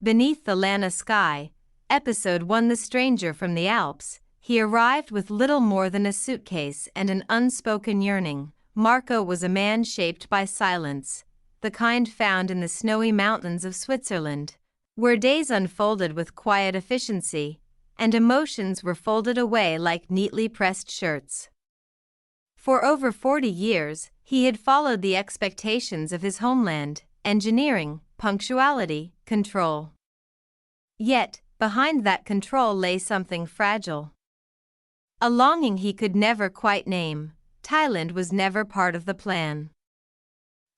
Beneath the Lanna Sky, Episode 1. The Stranger from the Alps. He arrived with little more than a suitcase and an unspoken yearning. Marco was a man shaped by silence, the kind found in the snowy mountains of Switzerland, where days unfolded with quiet efficiency, and emotions were folded away like neatly pressed shirts. For over 40 years, he had followed the expectations of his homeland: engineering, punctuality, control. Yet, behind that control lay something fragile. A longing he could never quite name. Thailand was never part of the plan.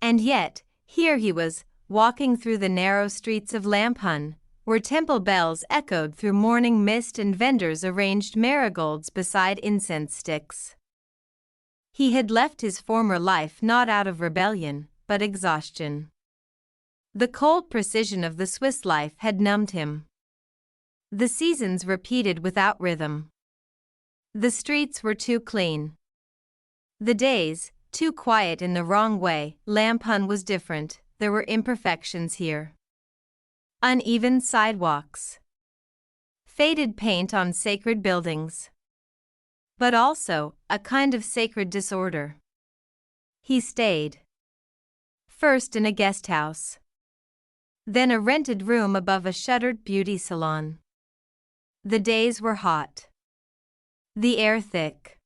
And yet, here he was, walking through the narrow streets of Lamphun, where temple bells echoed through morning mist and vendors arranged marigolds beside incense sticks. He had left his former life not out of rebellion, but exhaustion. The cold precision of the Swiss life had numbed him. The seasons repeated without rhythm. The streets were too clean. The days, too quiet in the wrong way. Lamphun was different. There were imperfections here. Uneven sidewalks. Faded paint on sacred buildings. But also, a kind of sacred disorder. He stayed. First in a guest house. Then a rented room above a shuttered beauty salon. The days were hot. The air thick.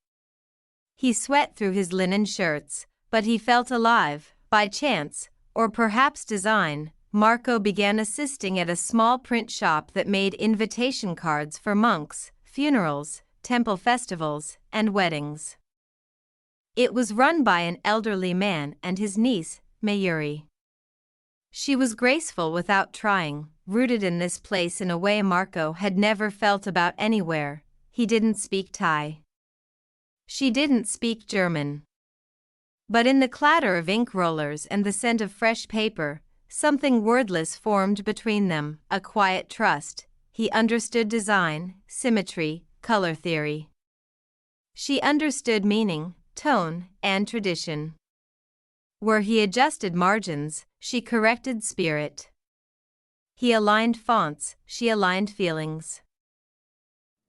He sweat through his linen shirts, but he felt alive. By chance, or perhaps design, Marco began assisting at a small print shop that made invitation cards for monks, funerals, temple festivals, and weddings. It was run by an elderly man and his niece, Mayuree. She was graceful without trying, rooted in this place in a way Marco had never felt about anywhere. He didn't speak Thai. She didn't speak German. But in the clatter of ink rollers and the scent of fresh paper, something wordless formed between them, a quiet trust. He understood design, symmetry, color theory. She understood meaning, tone, and tradition. Where he adjusted margins, she corrected spirit. He aligned fonts, she aligned feelings.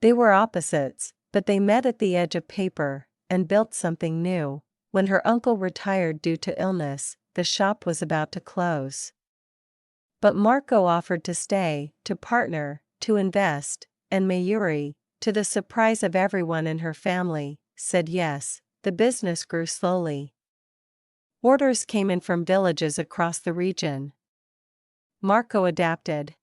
They were opposites, but they met at the edge of paper and built something new. When her uncle retired due to illness, the shop was about to close. But Marco offered to stay, to partner, to invest, and Mayuree, to the surprise of everyone in her family, said yes. The business grew slowly. Orders came in from villages across the region. Marco adapted.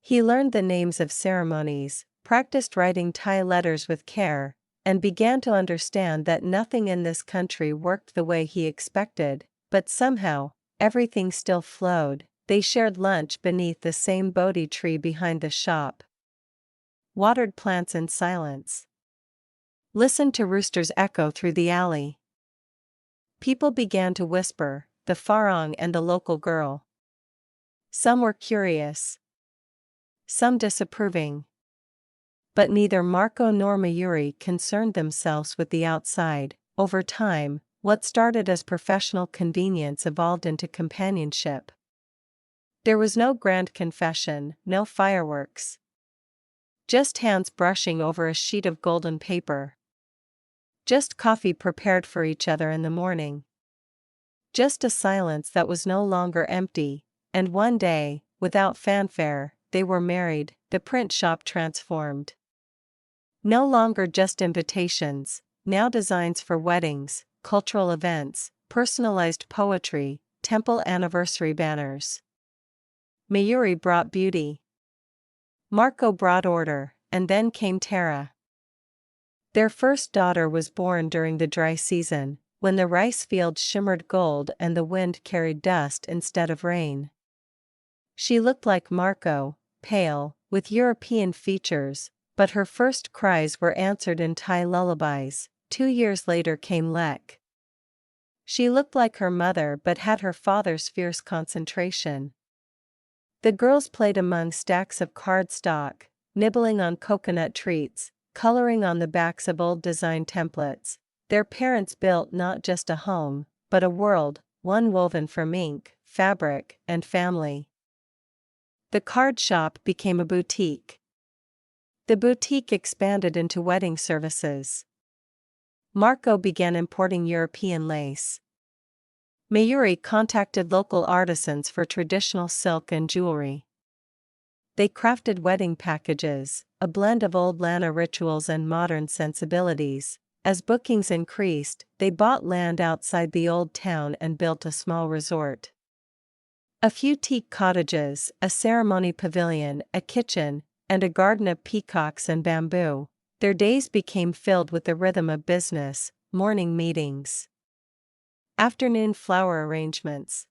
He learned the names of ceremonies, practiced writing Thai letters with care, and began to understand that nothing in this country worked the way he expected, but somehow, everything still flowed. They shared lunch beneath the same Bodhi tree behind the shop. Watered plants in silence. Listened to roosters echo through the alley. People began to whisper, the Farang and the local girl. Some were curious. Some disapproving. But neither Marco nor Mayuree concerned themselves with the outside. Over time, what started as professional convenience evolved into companionship. There was no grand confession, no fireworks. Just hands brushing over a sheet of golden paper. Just coffee prepared for each other in the morning. Just a silence that was no longer empty, and one day, without fanfare, they were married. The print shop transformed. No longer just invitations, now designs for weddings, cultural events, personalized poetry, temple anniversary banners. Mayuree brought beauty. Marco brought order, and then came Tara. Their first daughter was born during the dry season, when the rice fields shimmered gold and the wind carried dust instead of rain. She looked like Marco, pale, with European features, but her first cries were answered in Thai lullabies. 2 years later came Lek. She looked like her mother but had her father's fierce concentration. The girls played among stacks of cardstock, nibbling on coconut treats, coloring on the backs of old design templates. Their parents built not just a home, but a world, one woven from ink, fabric, and family. The card shop became a boutique. The boutique expanded into wedding services. Marco began importing European lace. Mayuree contacted local artisans for traditional silk and jewelry. They crafted wedding packages, a blend of old Lanna rituals and modern sensibilities. As bookings increased, they bought land outside the old town and built a small resort. A few teak cottages, a ceremony pavilion, a kitchen, and a garden of peacocks and bamboo. Their days became filled with the rhythm of business, morning meetings, afternoon flower arrangements,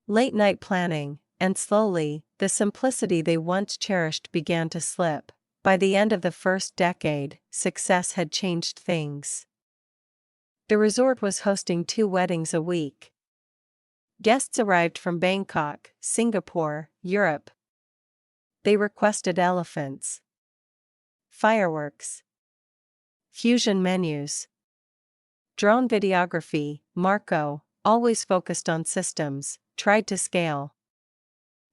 late night planning, and slowly, the simplicity they once cherished began to slip. By the end of the first decade, success had changed things. The resort was hosting 2 weddings a week. Guests arrived from Bangkok, Singapore, Europe. They requested elephants, fireworks, fusion menus, drone videography. Marco, always focused on systems, tried to scale.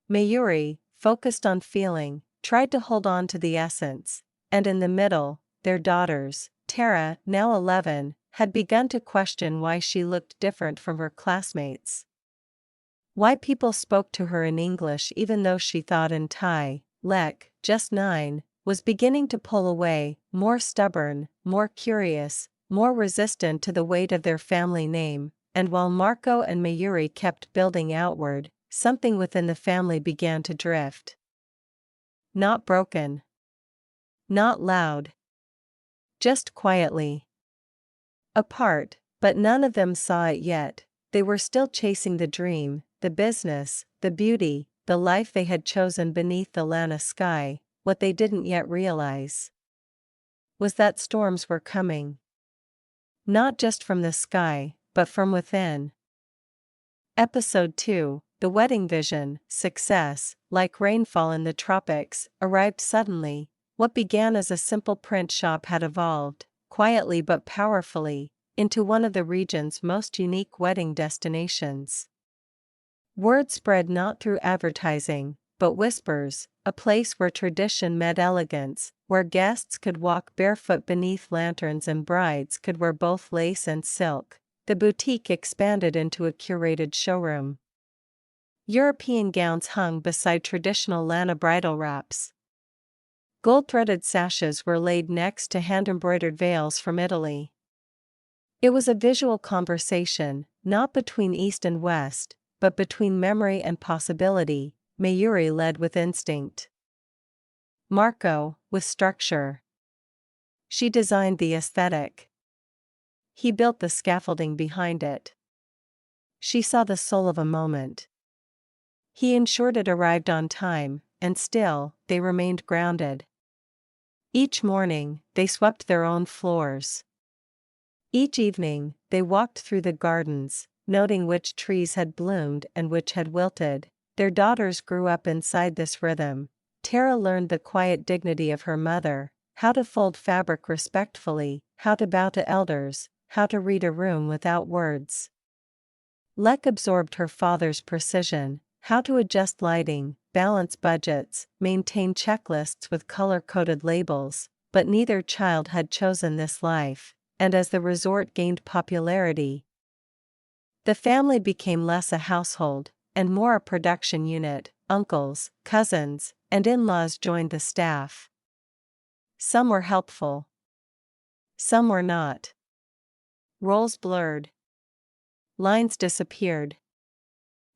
Mayuree, focused on feeling, tried to hold on to the essence, and in the middle, their daughters, Tara, now 11, had begun to question why she looked different from her classmates. Why people spoke to her in English even though she thought in Thai. Lek, just 9, was beginning to pull away, more stubborn, more curious, more resistant to the weight of their family name, and while Marco and Mayuree kept building outward, something within the family began to drift. Not broken. Not loud. Just quietly. Apart, but none of them saw it yet. They were still chasing the dream, the business, the beauty, the life they had chosen beneath the Lanna sky. What they didn't yet realize was that storms were coming. Not just from the sky, but from within. Episode 2, The Wedding Vision. Success, like rainfall in the tropics, arrived suddenly. What began as a simple print shop had evolved, quietly but powerfully, into one of the region's most unique wedding destinations. Word spread not through advertising, but whispers, a place where tradition met elegance, where guests could walk barefoot beneath lanterns and brides could wear both lace and silk. The boutique expanded into a curated showroom. European gowns hung beside traditional Lanna bridal wraps. Gold-threaded sashes were laid next to hand-embroidered veils from Italy. It was a visual conversation, not between East and West, but between memory and possibility. Mayuree led with instinct. Marco, with structure. She designed the aesthetic. He built the scaffolding behind it. She saw the soul of a moment. He ensured it arrived on time, and still, they remained grounded. Each morning, they swept their own floors. Each evening, they walked through the gardens, noting which trees had bloomed and which had wilted. Their daughters grew up inside this rhythm. Tara learned the quiet dignity of her mother, how to fold fabric respectfully, how to bow to elders, how to read a room without words. Lek absorbed her father's precision, how to adjust lighting, balance budgets, maintain checklists with color-coded labels, but neither child had chosen this life, and as the resort gained popularity, the family became less a household, and more a production unit. Uncles, cousins, and in-laws joined the staff. Some were helpful. Some were not. Roles blurred. Lines disappeared.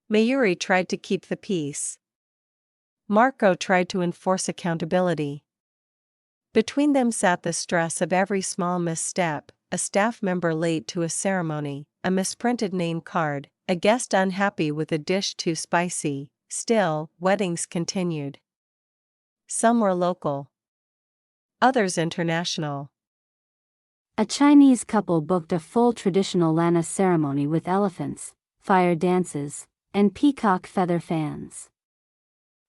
Mayuree tried to keep the peace. Marco tried to enforce accountability. Between them sat the stress of every small misstep, a staff member late to a ceremony, a misprinted name card, a guest unhappy with a dish too spicy. Still, weddings continued. Some were local. Others international. A Chinese couple booked a full traditional Lanna ceremony with elephants, fire dances, and peacock feather fans.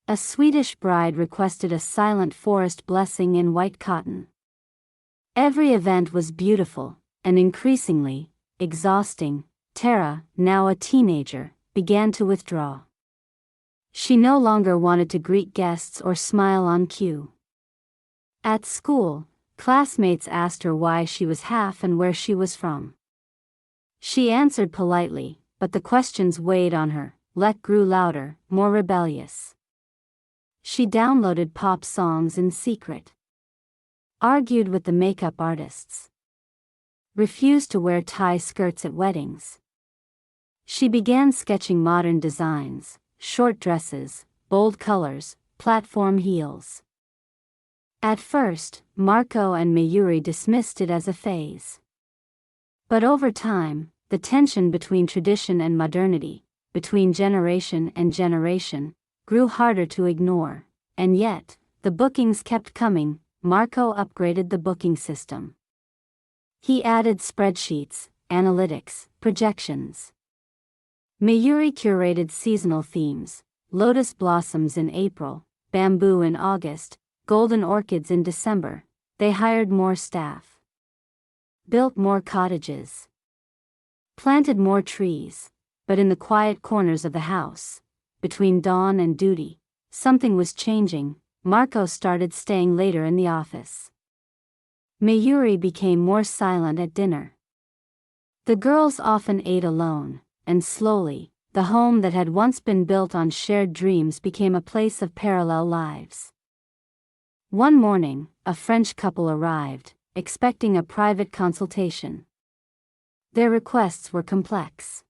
A Swedish bride requested a silent forest blessing in white cotton. Every event was beautiful, and increasingly exhausting. Tara, now a teenager, began to withdraw. She no longer wanted to greet guests or smile on cue. At school, classmates asked her why she was half and where she was from. She answered politely, but the questions weighed on her. Let grew louder, more rebellious. She downloaded pop songs in secret. Argued with the makeup artists. Refused to wear tie skirts at weddings. She began sketching modern designs, short dresses, bold colors, platform heels. At first, Marco and Mayuree dismissed it as a phase. But over time, the tension between tradition and modernity, between generation and generation, grew harder to ignore, and yet, the bookings kept coming. Marco upgraded the booking system. He added spreadsheets, analytics, projections. Mayuree curated seasonal themes, lotus blossoms in April, bamboo in August, golden orchids in December. They hired more staff. Built more cottages. Planted more trees, but in the quiet corners of the house, between dawn and duty, something was changing. Marco started staying later in the office. Mayuree became more silent at dinner. The girls often ate alone, and slowly, the home that had once been built on shared dreams became a place of parallel lives. One morning, a French couple arrived, expecting a private consultation. Their requests were complex.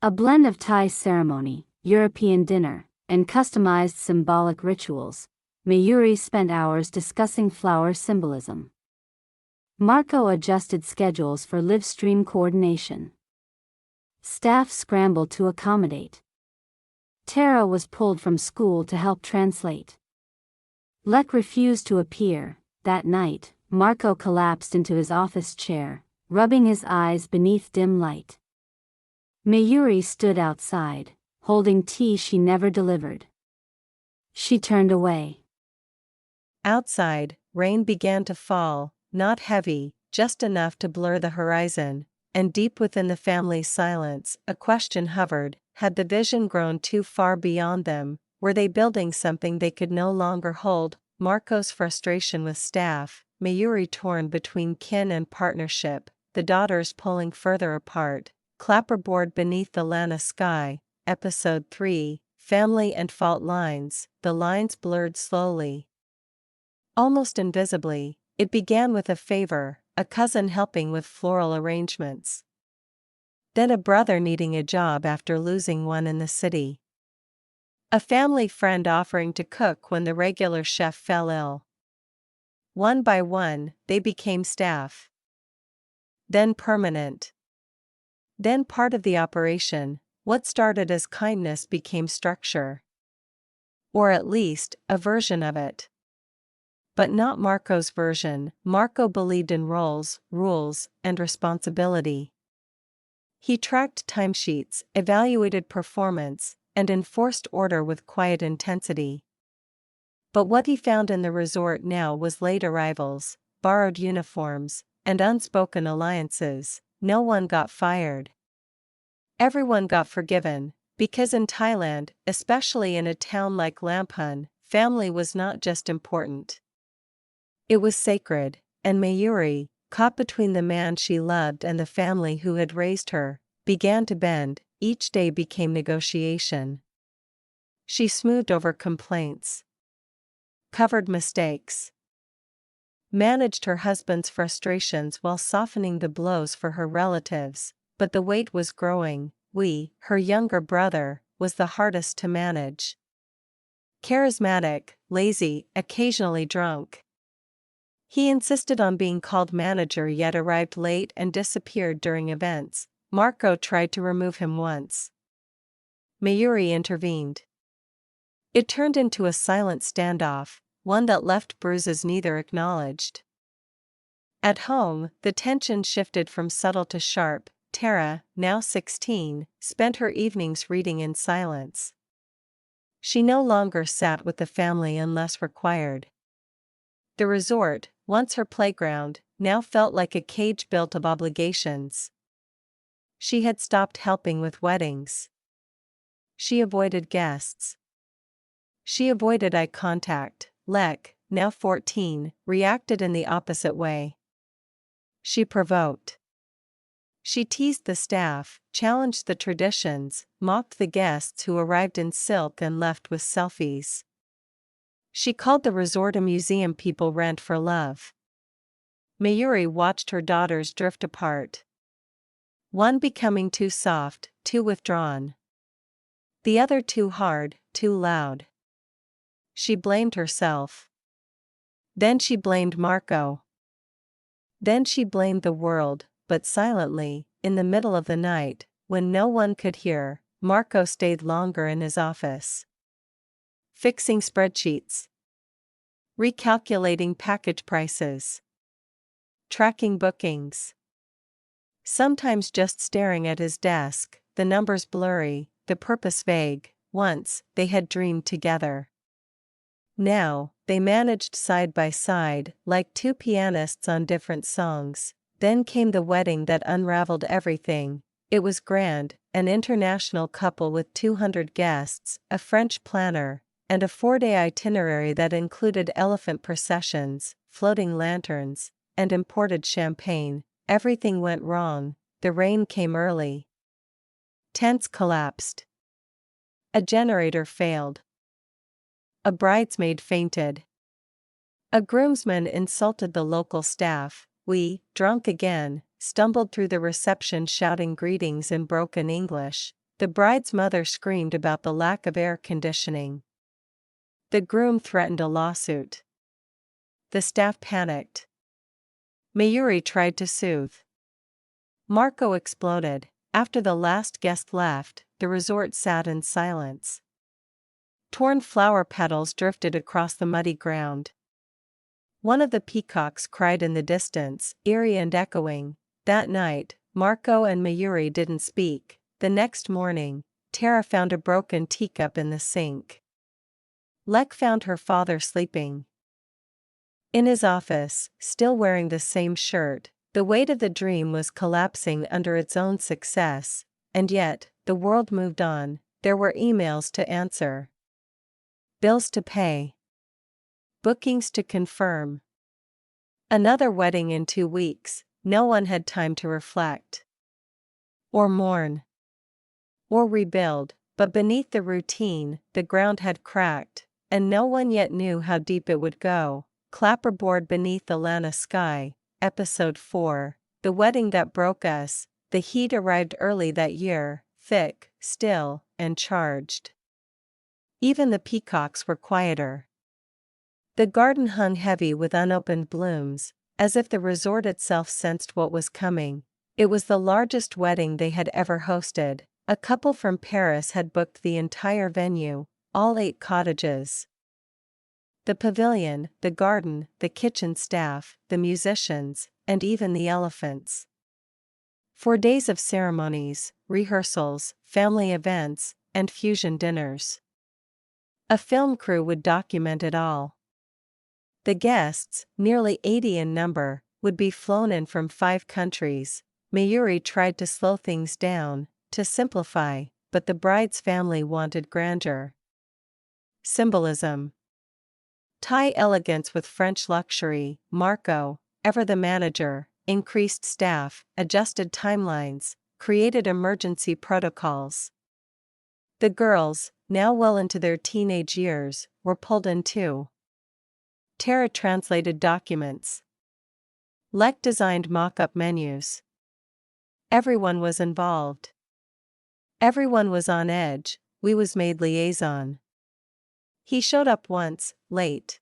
A blend of Thai ceremony, European dinner, and customized symbolic rituals. Mayuree spent hours discussing flower symbolism. Marco adjusted schedules for live stream coordination. Staff scrambled to accommodate. Tara was pulled from school to help translate. Lek refused to appear. That night, Marco collapsed into his office chair, rubbing his eyes beneath dim light. Mayuree stood outside, holding tea she never delivered. She turned away. Outside, rain began to fall, not heavy, just enough to blur the horizon, and deep within the family's silence, a question hovered: had the vision grown too far beyond them? Were they building something they could no longer hold? Marco's frustration with staff, Mayuree torn between kin and partnership, the daughters pulling further apart. Clapperboard beneath the Lanna Sky, Episode 3, Family and Fault Lines. The lines blurred slowly. Almost invisibly. It began with a favor, a cousin helping with floral arrangements. Then a brother needing a job after losing one in the city. A family friend offering to cook when the regular chef fell ill. One by one, they became staff. Then permanent. Then part of the operation. What started as kindness became structure. Or at least, a version of it. But not Marco's version. Marco believed in roles, rules, and responsibility. He tracked timesheets, evaluated performance, and enforced order with quiet intensity. But what he found in the resort now was late arrivals, borrowed uniforms, and unspoken alliances. No one got fired. Everyone got forgiven, because in Thailand, especially in a town like Lamphun, family was not just important. It was sacred, and Mayuree, caught between the man she loved and the family who had raised her, began to bend. Each day became negotiation. She smoothed over complaints. Covered mistakes. Managed her husband's frustrations while softening the blows for her relatives, but the weight was growing. Her younger brother, was the hardest to manage. Charismatic, lazy, occasionally drunk. He insisted on being called manager yet arrived late and disappeared during events. Marco tried to remove him once. Mayuree intervened. It turned into a silent standoff, one that left bruises neither acknowledged. At home, the tension shifted from subtle to sharp. Tara, now 16, spent her evenings reading in silence. She no longer sat with the family unless required. The resort, once her playground, now felt like a cage built of obligations. She had stopped helping with weddings. She avoided guests. She avoided eye contact. Lek, now 14, reacted in the opposite way. She provoked. She teased the staff, challenged the traditions, mocked the guests who arrived in silk and left with selfies. She called the resort a museum people rent for love. Mayuree watched her daughters drift apart. One becoming too soft, too withdrawn. The other too hard, too loud. She blamed herself. Then she blamed Marco. Then she blamed the world, but silently, in the middle of the night, when no one could hear, Marco stayed longer in his office. Fixing spreadsheets. Recalculating package prices. Tracking bookings. Sometimes just staring at his desk, the numbers blurry, the purpose vague. Once, they had dreamed together. Now, they managed side by side, like two pianists on different songs. Then came the wedding that unraveled everything. It was grand, an international couple with 200 guests, a French planner, and a 4-day itinerary that included elephant processions, floating lanterns, and imported champagne. Everything went wrong. The rain came early. Tents collapsed. A generator failed. A bridesmaid fainted. A groomsman insulted the local staff. We, drunk again, stumbled through the reception shouting greetings in broken English. The bride's mother screamed about the lack of air conditioning. The groom threatened a lawsuit. The staff panicked. Mayuree tried to soothe. Marco exploded. After the last guest left, the resort sat in silence. Torn flower petals drifted across the muddy ground. One of the peacocks cried in the distance, eerie and echoing. That night, Marco and Mayuree didn't speak. The next morning, Tara found a broken teacup in the sink. Lek found her father sleeping in his office, still wearing the same shirt. The weight of the dream was collapsing under its own success, and yet, the world moved on. There were emails to answer, bills to pay, bookings to confirm. Another wedding in 2 weeks. No one had time to reflect, or mourn, or rebuild, but beneath the routine, the ground had cracked, and no one yet knew how deep it would go. Clapperboard beneath the Lanna Sky, Episode 4, The Wedding That Broke Us. The heat arrived early that year, thick, still, and charged. Even the peacocks were quieter. The garden hung heavy with unopened blooms, as if the resort itself sensed what was coming. It was the largest wedding they had ever hosted. A couple from Paris had booked the entire venue, all 8 cottages. The pavilion, the garden, the kitchen staff, the musicians, and even the elephants. 4 days of ceremonies, rehearsals, family events, and fusion dinners. A film crew would document it all. The guests, nearly 80 in number, would be flown in from 5 countries. Mayuree tried to slow things down, to simplify, but the bride's family wanted grandeur. Symbolism. Thai elegance with French luxury. Marco, ever the manager, increased staff, adjusted timelines, created emergency protocols. The girls, now well into their teenage years, were pulled in too. Tara translated documents. Lek designed mock-up menus. Everyone was involved. Everyone was on edge. We was made liaison. He showed up once, late.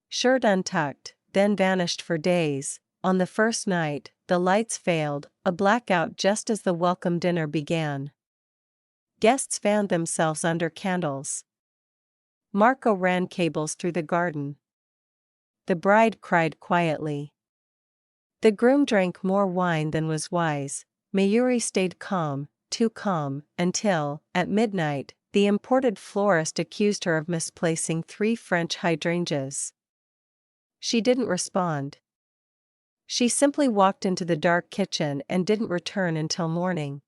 Shirt untucked, then vanished for days. On the first night, the lights failed, a blackout just as the welcome dinner began. Guests fanned themselves under candles. Marco ran cables through the garden. The bride cried quietly. The groom drank more wine than was wise. Mayuree stayed calm, too calm, until, at midnight, the imported florist accused her of misplacing 3 French hydrangeas. She didn't respond. She simply walked into the dark kitchen and didn't return until morning.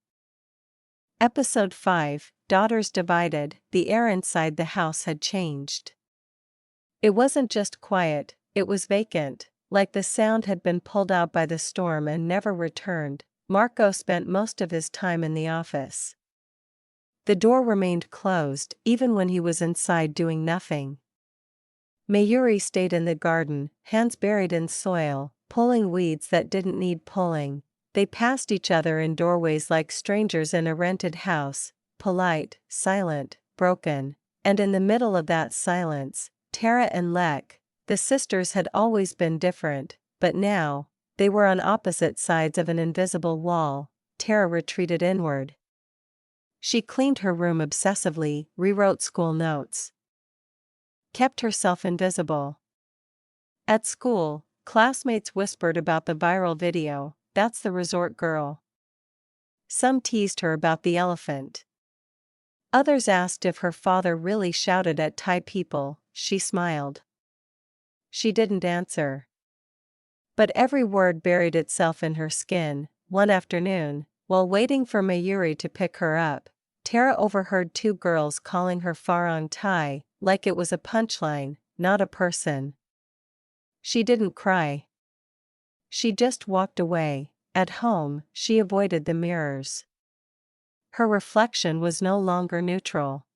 Episode 5, daughters divided, the air inside the house had changed. It wasn't just quiet, it was vacant, like the sound had been pulled out by the storm and never returned. Marco spent most of his time in the office. The door remained closed even when he was inside doing nothing. Mayuree stayed in the garden, hands buried in soil, pulling weeds that didn't need pulling. They passed each other in doorways like strangers in a rented house, polite, silent, broken. And in the middle of that silence, Tara and Lek, the sisters, had always been different, but now, they were on opposite sides of an invisible wall. Tara retreated inward. She cleaned her room obsessively, rewrote school notes. Kept herself invisible. At school, classmates whispered about the viral video, "That's the resort girl." Some teased her about the elephant. Others asked if her father really shouted at Thai people. She smiled. She didn't answer. But every word buried itself in her skin. One afternoon, while waiting for Mayuree to pick her up, Tara overheard two girls calling her Farang Thai, like it was a punchline, not a person. She didn't cry. She just walked away. At home, she avoided the mirrors. Her reflection was no longer neutral.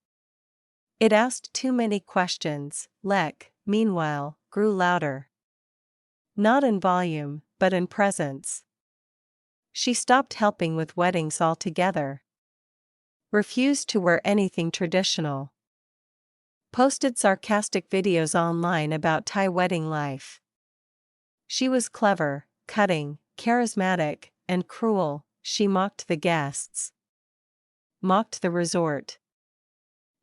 It asked too many questions. Lek, meanwhile, grew louder. Not in volume, but in presence. She stopped helping with weddings altogether. Refused to wear anything traditional. Posted sarcastic videos online about Thai wedding life. She was clever, cutting, charismatic, and cruel. She mocked the guests. Mocked the resort.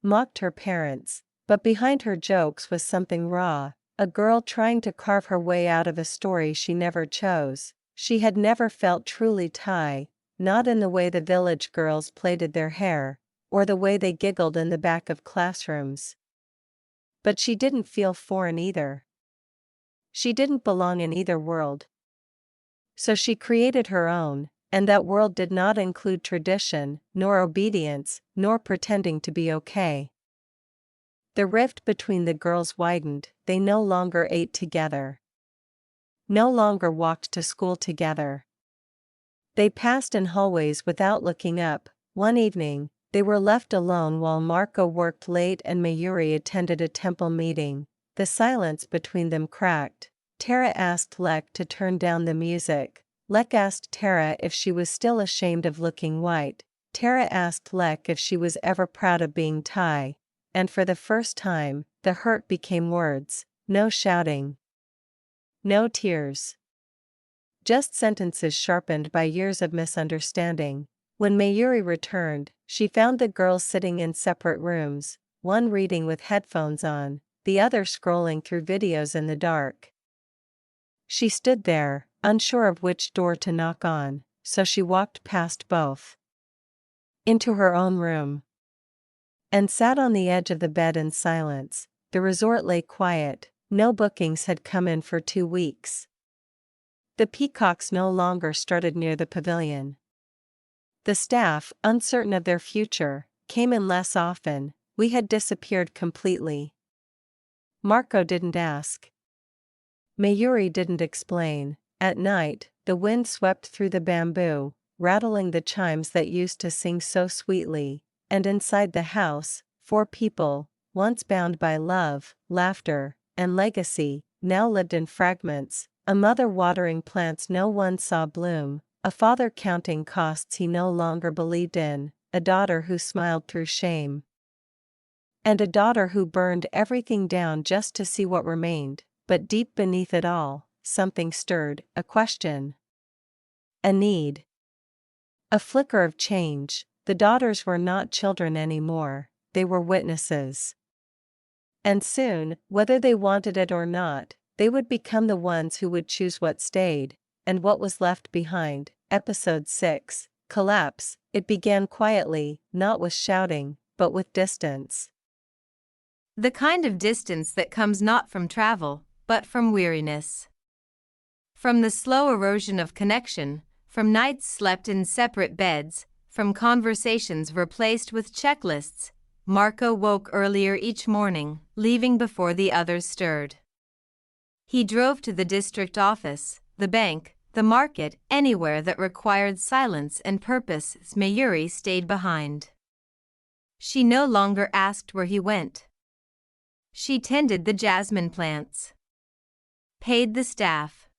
Mocked her parents, but behind her jokes was something raw, a girl trying to carve her way out of a story she never chose. She had never felt truly Thai, not in the way the village girls plaited their hair, or the way they giggled in the back of classrooms. But she didn't feel foreign either. She didn't belong in either world. So she created her own, and that world did not include tradition, nor obedience, nor pretending to be okay. The rift between the girls widened. They no longer ate together. No longer walked to school together. They passed in hallways without looking up. One evening, they were left alone while Marco worked late and Mayuree attended a temple meeting. The silence between them cracked. Tara asked Lek to turn down the music. Lek asked Tara if she was still ashamed of looking white. Tara asked Lek if she was ever proud of being Thai. And for the first time, the hurt became words. No shouting. No tears. Just sentences sharpened by years of misunderstanding. When Mayuree returned, she found the girls sitting in separate rooms, one reading with headphones on, the other scrolling through videos in the dark. She stood there, unsure of which door to knock on, so she walked past both. Into her own room. And sat on the edge of the bed in silence. The resort lay quiet. No bookings had come in for 2 weeks. The peacocks no longer strutted near the pavilion. The staff, uncertain of their future, came in less often. We had disappeared completely. Marco didn't ask. Mayuree didn't explain. At night, the wind swept through the bamboo, rattling the chimes that used to sing so sweetly, and inside the house, 4 people, once bound by love, laughter, and legacy, now lived in fragments. A mother watering plants no one saw bloom, a father counting costs he no longer believed in, a daughter who smiled through shame. And a daughter who burned everything down just to see what remained, but deep beneath it all, something stirred, a question. A need. A flicker of change. The daughters were not children anymore, they were witnesses. And soon, whether they wanted it or not, they would become the ones who would choose what stayed, and what was left behind. Episode 6, Collapse. It began quietly, not with shouting, but with distance. The kind of distance that comes not from travel, but from weariness. From the slow erosion of connection, from nights slept in separate beds, from conversations replaced with checklists. Marco woke earlier each morning, leaving before the others stirred. He drove to the district office, the bank, the market, anywhere that required silence and purpose. Mayuree stayed behind. She no longer asked where he went. She tended the jasmine plants, paid the staff,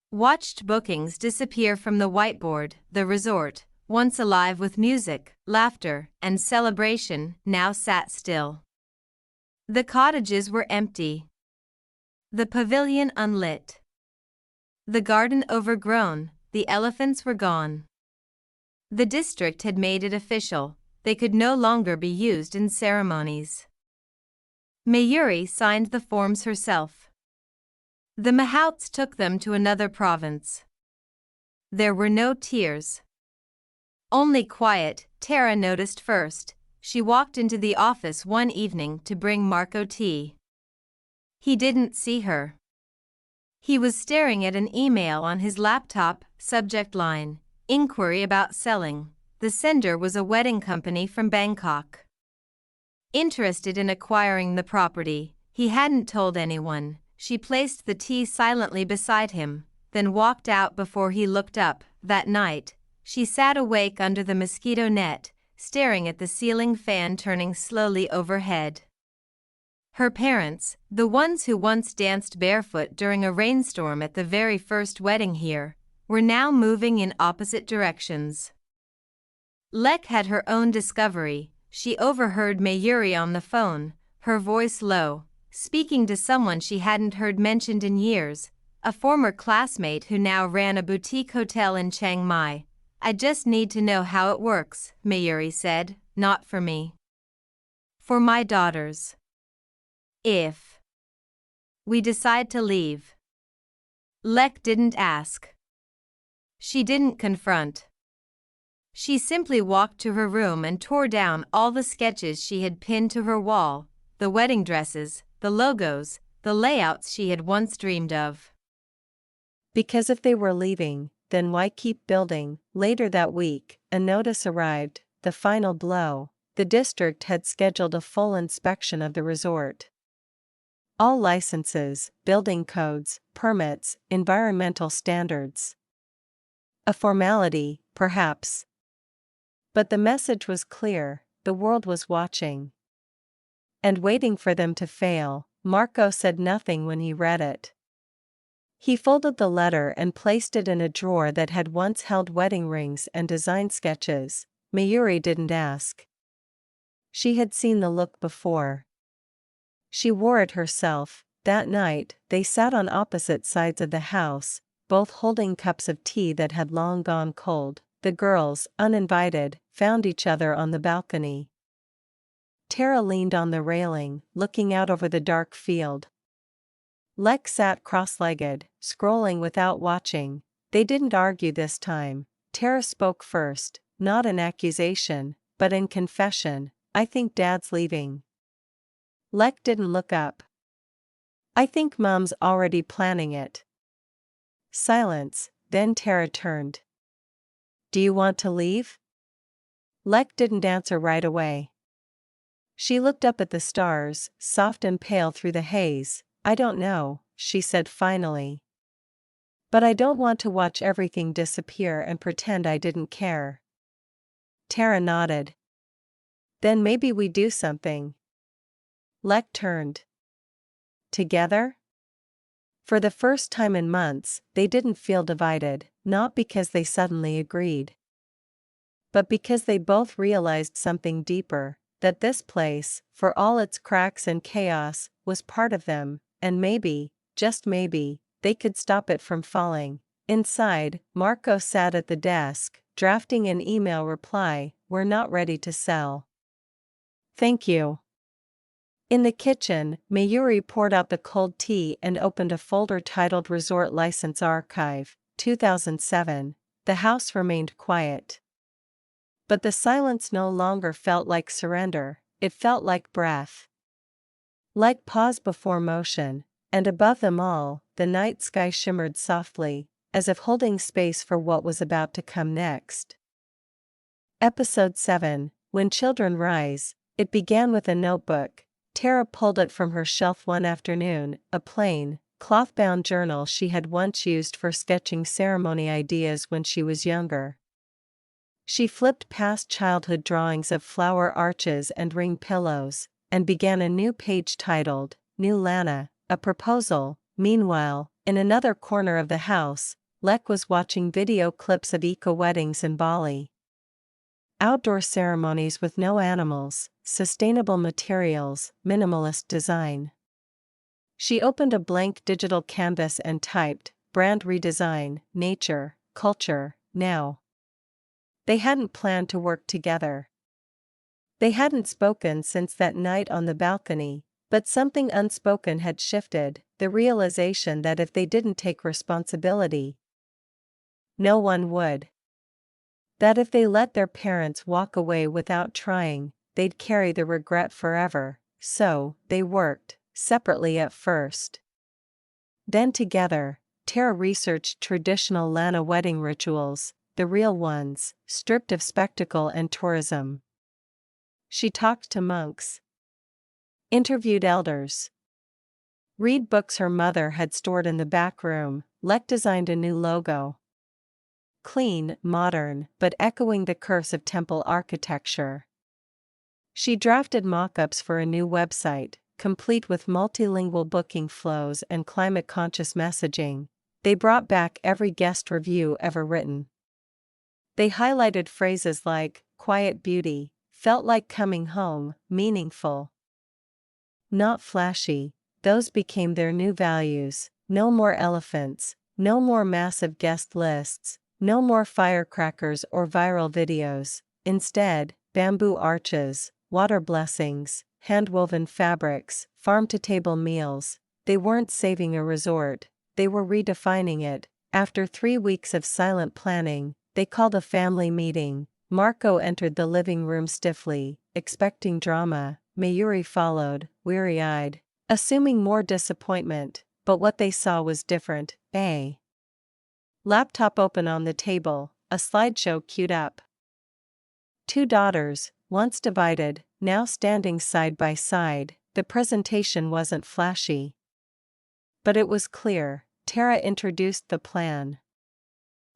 watched bookings disappear from the whiteboard. The resort, once alive with music, laughter, and celebration, now sat still. The cottages were empty, the pavilion unlit, the garden overgrown. The elephants were gone. The district had made it official. They could no longer be used in ceremonies. Mayuree signed the forms herself. The Mahouts took them to another province. There were no tears, only quiet. Tara noticed first. She walked into the office one evening to bring Marco tea. He didn't see her. He was staring at an email on his laptop. Subject line: inquiry about selling. The sender was a wedding company from Bangkok, interested in acquiring the property. He hadn't told anyone. She placed the tea silently beside him, then walked out before he looked up. That night, she sat awake under the mosquito net, staring at the ceiling fan turning slowly overhead. Her parents, the ones who once danced barefoot during a rainstorm at the very first wedding here, were now moving in opposite directions. Lek had her own discovery. She overheard Mayuree on the phone, her voice low, speaking to someone she hadn't heard mentioned in years, a former classmate who now ran a boutique hotel in Chiang Mai. I just need to know how it works, Mayuree said. Not for me. For my daughters. If we decide to leave. Lek didn't ask. She didn't confront. She simply walked to her room and tore down all the sketches she had pinned to her wall, the wedding dresses, the logos, the layouts she had once dreamed of. Because if they were leaving, then why keep building? Later that week, a notice arrived, the final blow. The district had scheduled a full inspection of the resort. All licenses, building codes, permits, environmental standards. A formality, perhaps. But the message was clear: the world was watching. And waiting for them to fail. Marco said nothing when he read it. He folded the letter and placed it in a drawer that had once held wedding rings and design sketches. Mayuree didn't ask. She had seen the look before. She wore it herself. That night, they sat on opposite sides of the house, both holding cups of tea that had long gone cold. The girls, uninvited, found each other on the balcony. Tara leaned on the railing, looking out over the dark field. Lek sat cross-legged, scrolling without watching. They didn't argue this time. Tara spoke first, not in accusation, but in confession. I think Dad's leaving. Lek didn't look up. I think Mom's already planning it. Silence, then Tara turned. Do you want to leave? Lek didn't answer right away. She looked up at the stars, soft and pale through the haze. I don't know, she said finally. But I don't want to watch everything disappear and pretend I didn't care. Tara nodded. Then maybe we do something. Lek turned. Together? For the first time in months, they didn't feel divided, not because they suddenly agreed, but because they both realized something deeper, that this place, for all its cracks and chaos, was part of them, and maybe, just maybe, they could stop it from falling. Inside, Marco sat at the desk, drafting an email reply: "We're not ready to sell. Thank you." In the kitchen, Mayuree poured out the cold tea and opened a folder titled Resort License Archive, 2007. The house remained quiet. But the silence no longer felt like surrender, it felt like breath. Like pause before motion, and above them all, the night sky shimmered softly, as if holding space for what was about to come next. Episode 7, When Children Rise. It began with a notebook. Tara pulled it from her shelf one afternoon, a plain, cloth-bound journal she had once used for sketching ceremony ideas when she was younger. She flipped past childhood drawings of flower arches and ring pillows, and began a new page titled, New Lanna, a proposal. Meanwhile, in another corner of the house, Lek was watching video clips of eco-weddings in Bali. Outdoor ceremonies with no animals, sustainable materials, minimalist design. She opened a blank digital canvas and typed, brand redesign, nature, culture, now. They hadn't planned to work together. They hadn't spoken since that night on the balcony, but something unspoken had shifted, the realization that if they didn't take responsibility, no one would. That if they let their parents walk away without trying, they'd carry the regret forever. So, they worked, separately at first. Then together, Tara researched traditional Lanna wedding rituals, the real ones, stripped of spectacle and tourism. She talked to monks, interviewed elders, read books her mother had stored in the back room. Lek designed a new logo. Clean, modern, but echoing the curse of temple architecture. She drafted mock-ups for a new website, complete with multilingual booking flows and climate-conscious messaging. They brought back every guest review ever written. They highlighted phrases like, quiet beauty, felt like coming home, meaningful. Not flashy, those became their new values. No more elephants, no more massive guest lists, no more firecrackers or viral videos. Instead, bamboo arches, water blessings, hand-woven fabrics, farm-to-table meals. They weren't saving a resort, they were redefining it. After 3 weeks of silent planning, they called a family meeting. Marco entered the living room stiffly, expecting drama. Mayuree followed, weary-eyed, assuming more disappointment, but what they saw was different. A laptop open on the table, a slideshow queued up. 2 daughters, once divided, now standing side by side. The presentation wasn't flashy, but it was clear. Tara introduced the plan.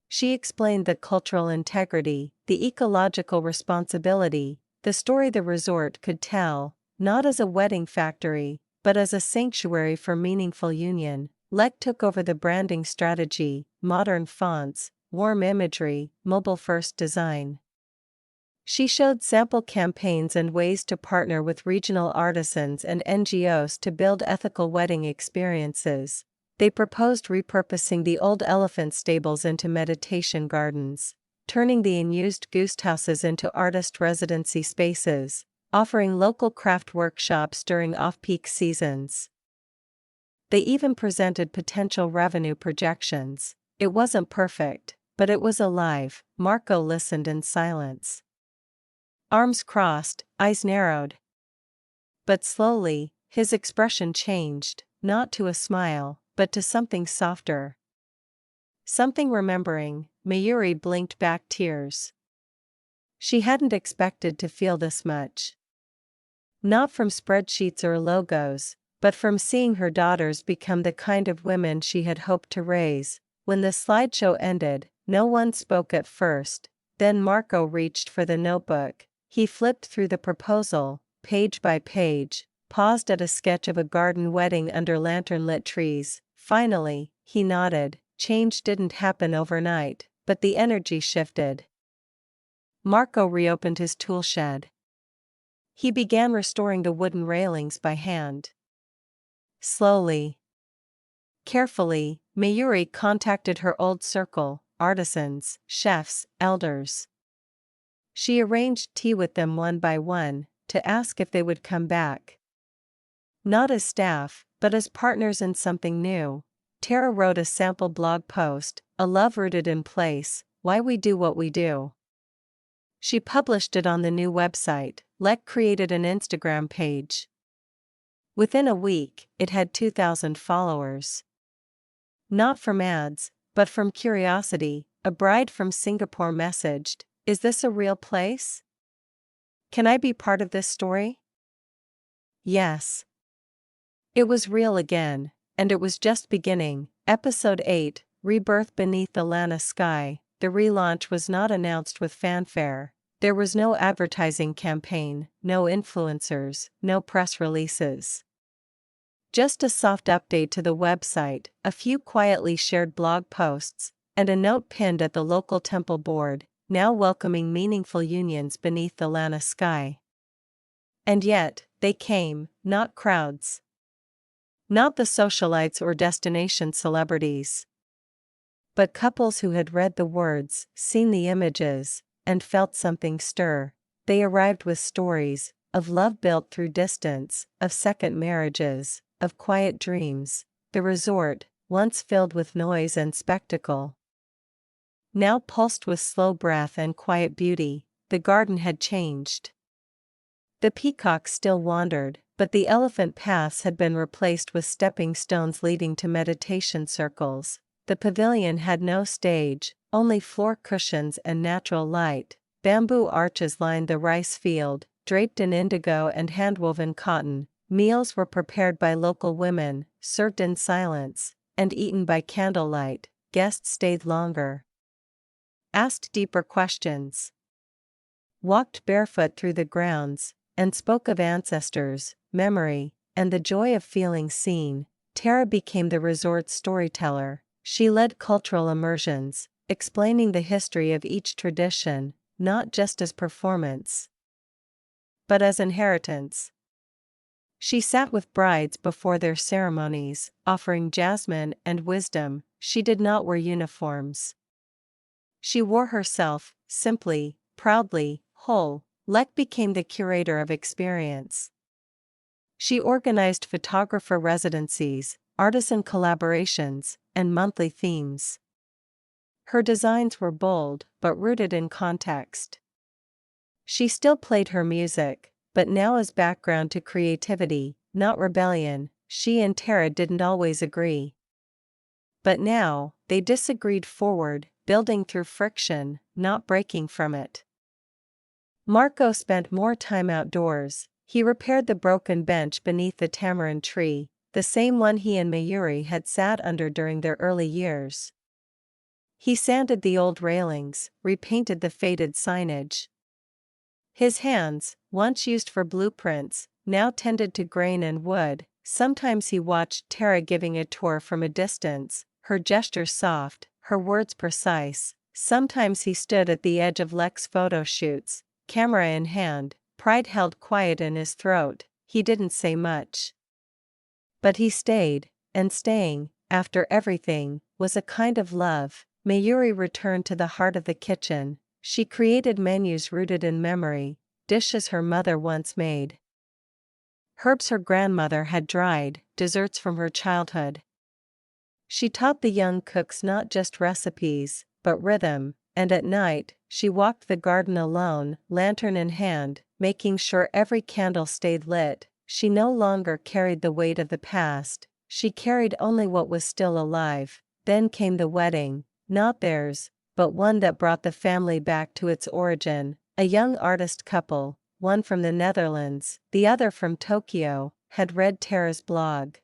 She explained the cultural integrity, the ecological responsibility, the story the resort could tell, not as a wedding factory, but as a sanctuary for meaningful union. Lek took over the branding strategy, modern fonts, warm imagery, mobile-first design. She showed sample campaigns and ways to partner with regional artisans and NGOs to build ethical wedding experiences. They proposed repurposing the old elephant stables into meditation gardens, turning the unused guesthouses into artist residency spaces, offering local craft workshops during off-peak seasons. They even presented potential revenue projections. It wasn't perfect, but it was alive. Marco listened in silence. Arms crossed, eyes narrowed. But slowly, his expression changed, not to a smile, but to something softer. Something remembering. Mayuree blinked back tears. She hadn't expected to feel this much. Not from spreadsheets or logos, but from seeing her daughters become the kind of women she had hoped to raise. When the slideshow ended, no one spoke at first. Then Marco reached for the notebook. He flipped through the proposal, page by page, paused at a sketch of a garden wedding under lantern-lit trees. Finally, he nodded. Change didn't happen overnight, but the energy shifted. Marco reopened his tool shed. He began restoring the wooden railings by hand. Slowly, carefully, Mayuree contacted her old circle, artisans, chefs, elders. She arranged tea with them one by one, to ask if they would come back. Not as staff, but as partners in something new. Tara wrote a sample blog post, A Love Rooted in Place, Why We Do What We Do. She published it on the new website. Lek created an Instagram page. Within a week, it had 2,000 followers. Not from ads, but from curiosity. A bride from Singapore messaged, Is this a real place? Can I be part of this story? Yes. It was real again, and it was just beginning. Episode 8, Rebirth Beneath the Lanna Sky. The relaunch was not announced with fanfare. There was no advertising campaign, no influencers, no press releases. Just a soft update to the website, a few quietly shared blog posts, and a note pinned at the local temple board, now welcoming meaningful unions beneath the Lanna Sky. And yet, they came, not crowds. Not the socialites or destination celebrities. But couples who had read the words, seen the images, and felt something stir. They arrived with stories of love built through distance, of second marriages, of quiet dreams. The resort, once filled with noise and spectacle, now pulsed with slow breath and quiet beauty. The garden had changed. The peacocks still wandered, but the elephant paths had been replaced with stepping stones leading to meditation circles. The pavilion had no stage, only floor cushions and natural light. Bamboo arches lined the rice field, draped in indigo and handwoven cotton. Meals were prepared by local women, served in silence, and eaten by candlelight. Guests stayed longer, asked deeper questions, walked barefoot through the grounds, and spoke of ancestors, memory, and the joy of feeling seen. Tara became the resort's storyteller. She led cultural immersions, explaining the history of each tradition, not just as performance, but as inheritance. She sat with brides before their ceremonies, offering jasmine and wisdom. She did not wear uniforms. She wore herself, simply, proudly, whole. Lek became the curator of experience. She organized photographer residencies, artisan collaborations, and monthly themes. Her designs were bold, but rooted in context. She still played her music, but now as background to creativity, not rebellion. She and Tara didn't always agree. But now, they disagreed forward, building through friction, not breaking from it. Marco spent more time outdoors. He repaired the broken bench beneath the tamarind tree, the same one he and Mayuree had sat under during their early years. He sanded the old railings, repainted the faded signage. His hands, once used for blueprints, now tended to grain and wood. Sometimes he watched Tara giving a tour from a distance, her gestures soft, her words precise. Sometimes he stood at the edge of Lek's photo shoots, camera in hand, pride held quiet in his throat. He didn't say much, but he stayed, and staying, after everything, was a kind of love. Mayuree returned to the heart of the kitchen. She created menus rooted in memory, dishes her mother once made, herbs her grandmother had dried, desserts from her childhood. She taught the young cooks not just recipes, but rhythm, and at night, she walked the garden alone, lantern in hand, making sure every candle stayed lit. She no longer carried the weight of the past, she carried only what was still alive. Then came the wedding, not theirs, but one that brought the family back to its origin. A young artist couple, one from the Netherlands, the other from Tokyo, had read Tara's blog.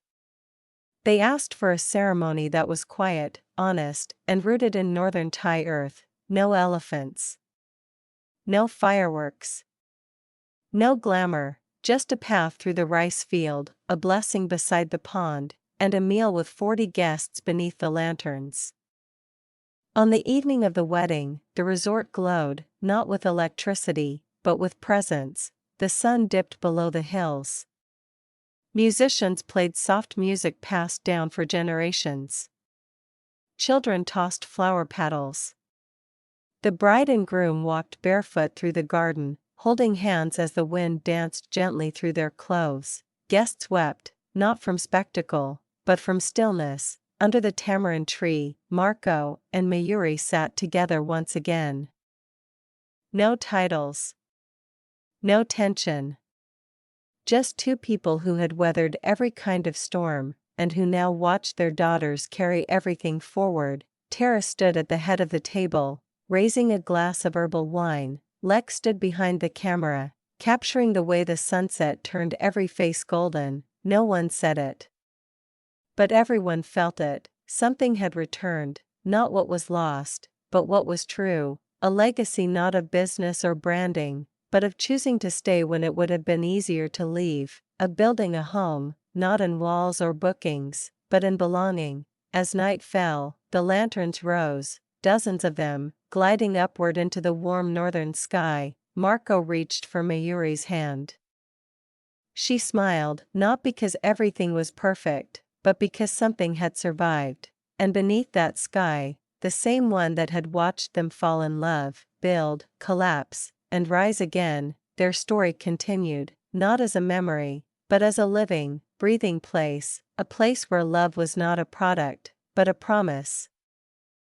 They asked for a ceremony that was quiet, honest, and rooted in northern Thai earth. No elephants, no fireworks, no glamour, just a path through the rice field, a blessing beside the pond, and a meal with 40 guests beneath the lanterns. On the evening of the wedding, the resort glowed, not with electricity, but with presence. The sun dipped below the hills. Musicians played soft music passed down for generations. Children tossed flower petals. The bride and groom walked barefoot through the garden, holding hands as the wind danced gently through their clothes. Guests wept, not from spectacle, but from stillness. Under the tamarind tree, Marco and Mayuree sat together once again. No titles, no tension. Just two people who had weathered every kind of storm, and who now watched their daughters carry everything forward. Tara stood at the head of the table, raising a glass of herbal wine. Lex stood behind the camera, capturing the way the sunset turned every face golden. No one said it, but everyone felt it. Something had returned, not what was lost, but what was true. A legacy not of business or branding, but of choosing to stay when it would have been easier to leave. Of building a home, not in walls or bookings, but in belonging. As night fell, the lanterns rose, dozens of them, gliding upward into the warm northern sky. Marco reached for Mayuree's hand. She smiled, not because everything was perfect, but because something had survived. And beneath that sky, the same one that had watched them fall in love, build, collapse, and rise again, their story continued, not as a memory, but as a living, breathing place, a place where love was not a product, but a promise.